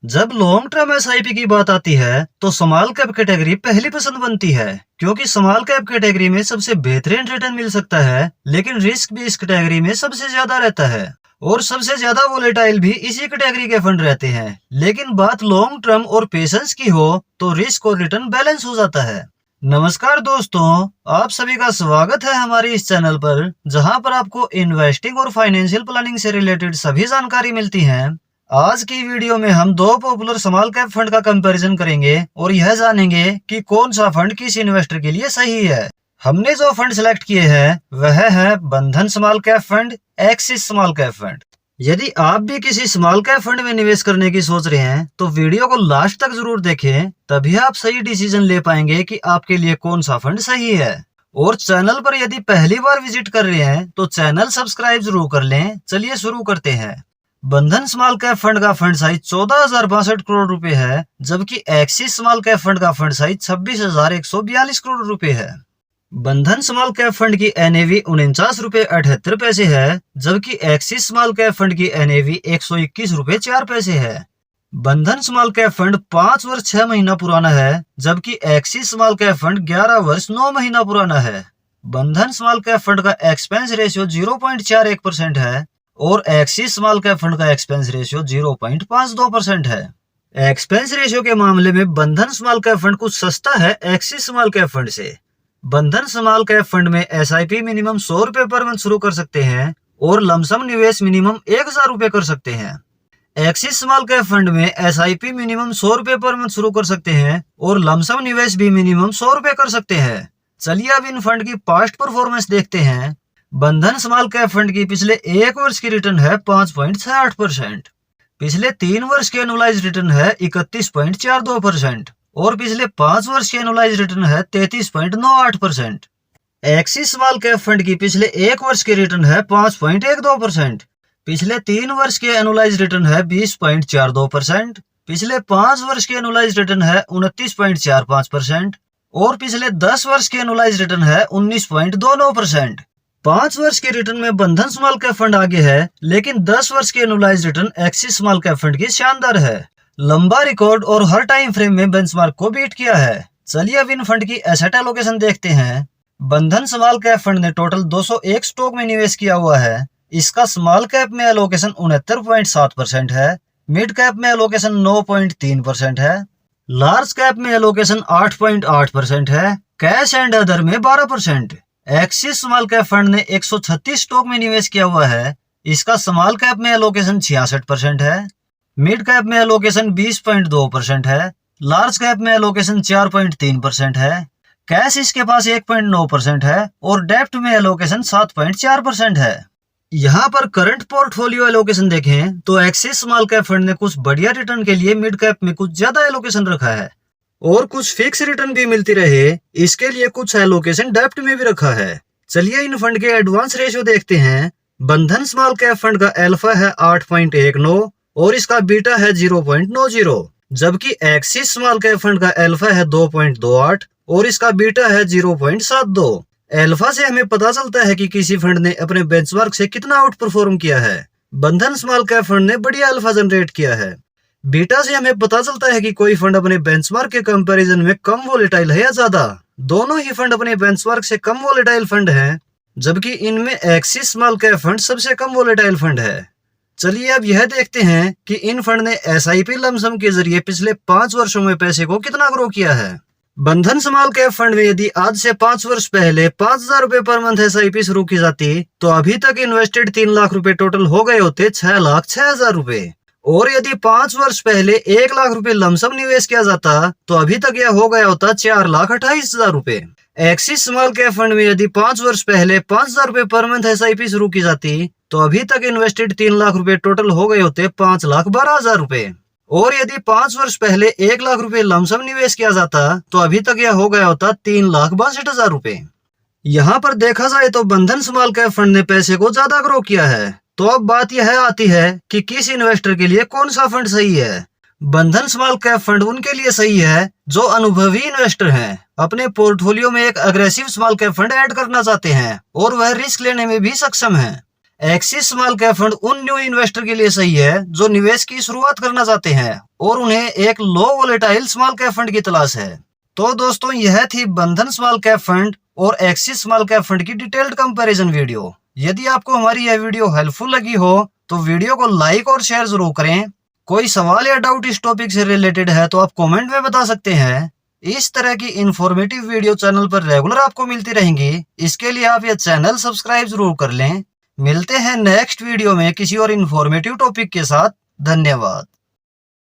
जब long term SIP की बात आती है तो स्मॉल कैप कैटेगरी पहली पसंद बनती है, क्योंकि स्मॉल कैप कैटेगरी में सबसे बेहतरीन रिटर्न मिल सकता है, लेकिन रिस्क भी इस कैटेगरी में सबसे ज्यादा रहता है और सबसे ज्यादा वोलेटाइल भी इसी कैटेगरी के फंड रहते हैं। लेकिन बात लॉन्ग टर्म और पेशेंस की हो तो रिस्क और रिटर्न बैलेंस हो जाता है। नमस्कार दोस्तों, आप सभी का स्वागत है हमारे इस चैनल पर, जहां पर आपको इन्वेस्टिंग और फाइनेंशियल प्लानिंग से रिलेटेड सभी जानकारी मिलती है। आज की वीडियो में हम दो पॉपुलर स्मॉल कैप फंड का कंपैरिजन करेंगे और यह जानेंगे कि कौन सा फंड किस इन्वेस्टर के लिए सही है। हमने जो फंड सिलेक्ट किए हैं वह है बंधन small cap fund, axis small cap fund. यदि आप भी किसी स्मॉल कैप फंड में निवेश करने की सोच रहे हैं तो वीडियो को लास्ट तक जरूर देखें, तभी आप सही डिसीजन ले पाएंगे कि आपके लिए कौन सा फंड सही है। और चैनल पर यदि पहली बार विजिट कर रहे हैं तो चैनल सब्सक्राइब जरूर कर लें। चलिए शुरू करते हैं। बंधन स्मॉल कैप फंड का फंड साइज 14,062 करोड़ रुपए है, जबकि एक्सिस स्मॉल कैप फंड का फंड साइज 26,142 करोड़ रुपए है। बंधन स्मॉल कैप फंड की एनएवी 49 रुपए 78 पैसे है, जबकि एक्सिस स्मॉल कैप फंड की एनएवी 121 रुपए 4 पैसे है। बंधन स्मॉल कैप फंड 5 वर्ष 6 महीना पुराना है, जबकि एक्सिस स्मॉल कैप फंड 11 वर्ष 9 महीना पुराना है। बंधन स्मॉल कैप फंड का एक्सपेंस रेशियो 0.41% है और एक्सिस स्मॉल कैप फंड का एक्सपेंस रेशियो 0.52% है। एक्सपेंस रेशियो के मामले में बंधन स्मॉल कैप फंड कुछ सस्ता है एक्सिस स्मॉल कैप फंड से। बंधन स्मॉल कैप फंड में एसआईपी मिनिमम 100 रुपए पर मंथ शुरू कर सकते हैं और लमसम निवेश मिनिमम 1,000 रुपए कर सकते हैं। एक्सिस स्मॉल कैप फंड में एसआईपी मिनिमम 100 रुपए पर मंथ शुरू कर सकते हैं और लमसम निवेश भी मिनिमम 100 रुपए कर सकते हैं। चलिए अब इन फंड की पास्ट परफॉर्मेंस देखते हैं। बंधन स्मॉल कैप फंड की पिछले 1 वर्ष की रिटर्न है 5.68%, पिछले 3 वर्ष की एनुअलाइज रिटर्न है 31.42% और पिछले 5 वर्ष की एनुअलाइज रिटर्न है 33.98%। एक्सिस स्मॉल कैप फंड की पिछले 1 वर्ष की रिटर्न है 5.12%, पिछले 3 वर्ष की एनुअलाइज रिटर्न है 20.42%, पिछले 5 वर्ष की एनुअलाइज रिटर्न है 29.45% और पिछले 10 वर्ष की एनुअलाइज रिटर्न है 19.29%। 5 वर्ष की रिटर्न में बंधन स्मॉल कैप फंड आगे है, लेकिन 10 वर्ष की annualise return axis small cap fund की शानदार है। लंबा रिकॉर्ड और हर टाइम फ्रेम में बेंचमार्क को बीट किया है। चलिए अब इन फंड की एसेट एलोकेशन देखते हैं। बंधन स्मॉल कैप फंड ने टोटल 201 स्टॉक में निवेश किया हुआ है। इसका स्मॉल कैप में एलोकेशन 69.7% है, मिड कैप में एलोकेशन 9.3% है, लार्ज कैप में एलोकेशन 8.8% है, कैश एंड अदर में 12%। एक्सिस स्मॉल कैप फंड ने 136 स्टॉक में निवेश किया हुआ है। इसका स्मॉल कैप में एलोकेशन 66% है, मिड कैप में एलोकेशन 20.2% है, लार्ज कैप में एलोकेशन 4.3% है, कैश इसके पास 1.9% है और डेप्ट में एलोकेशन 7.4% है। यहाँ पर करंट पोर्टफोलियो एलोकेशन देखें तो एक्सिस स्मॉल कैप फंड ने कुछ बढ़िया रिटर्न के लिए मिड कैप में कुछ ज्यादा एलोकेशन रखा है और कुछ फिक्स रिटर्न भी मिलती रहे, इसके लिए कुछ एलोकेशन डेप्ट में भी रखा है। चलिए इन फंड के एडवांस रेशियो देखते हैं। बंधन स्मॉल कैप फंड का अल्फा है 8.19 और इसका बीटा है 0.90, जबकि एक्सिस स्मॉल कैप फंड का अल्फा है 2.28 और इसका बीटा है 0.72। अल्फा से हमें पता चलता है कि किसी फंड ने अपने बेंचमार्क से कितना आउट परफॉर्म किया है। बंधन स्मॉल कैप फंड ने बढ़िया अल्फा जनरेट किया है। बीटा से हमें पता चलता है कि कोई फंड अपने बेंचमार्क के कंपैरिजन में कम वोलेटाइल है या ज्यादा। दोनों ही फंड अपने बेंचमार्क से कम वोलेटाइल फंड हैं, जबकि इनमें एक्सिस स्मॉल कैप फंड सबसे कम वोलेटाइल फंड है। चलिए अब यह देखते हैं कि इन फंड ने एसआईपी लमसम के जरिए पिछले 5 वर्षों में पैसे को कितना ग्रो किया है। बंधन स्मॉल कैप फंड में यदि आज से 5 वर्ष पहले 5,000 रुपए पर मंथ एसआईपी शुरू की जाती तो अभी तक इन्वेस्टेड 3 लाख रुपए टोटल हो गए होते 6,06,000 रुपए। और यदि 5 वर्ष पहले 1 लाख रुपए लमसम निवेश किया जाता तो अभी तक यह हो गया होता 4,28,000 रुपए। एक्सिस स्मॉल कैप फंड में यदि 5 वर्ष पहले 5,000 रुपए पर मंथ एसआईपी शुरू की जाती तो अभी तक इन्वेस्टेड 3 लाख रुपए टोटल हो गए होते 5,12,000 रुपए। और यदि 5 वर्ष पहले 1 लाख रुपए लमसम निवेश किया जाता तो अभी तक यह हो गया होता 3,62,000 रुपए। यहाँ पर देखा जाए तो बंधन स्मॉल कैप फंड ने पैसे को ज्यादा ग्रो किया है। तो अब बात यह आती है कि किस इन्वेस्टर के लिए कौन सा फंड सही है। बंधन स्मॉल कैप फंड उनके लिए सही है जो अनुभवी इन्वेस्टर हैं, अपने पोर्टफोलियो में एक aggressive small cap fund add करना चाहते हैं और वह रिस्क लेने में भी सक्षम हैं। एक्सिस स्मॉल कैप फंड उन न्यू इन्वेस्टर के लिए सही है जो निवेश की शुरुआत करना चाहते हैं और उन्हें एक लो वोलेटाइल स्मॉल कैप फंड की तलाश है। तो दोस्तों यह थी बंधन स्मॉल कैप फंड और एक्सिस स्मॉल कैप फंड की डिटेल्ड कंपैरिजन वीडियो। यदि आपको हमारी यह वीडियो हेल्पफुल लगी हो तो वीडियो को लाइक और शेयर जरूर करें। कोई सवाल या डाउट इस टॉपिक से रिलेटेड है तो आप कमेंट में बता सकते हैं। इस तरह की इंफॉर्मेटिव वीडियो चैनल पर रेगुलर आपको मिलती रहेंगी। इसके लिए आप यह चैनल सब्सक्राइब जरूर कर लें। मिलते हैं नेक्स्ट वीडियो में किसी और इंफॉर्मेटिव टॉपिक के साथ। धन्यवाद।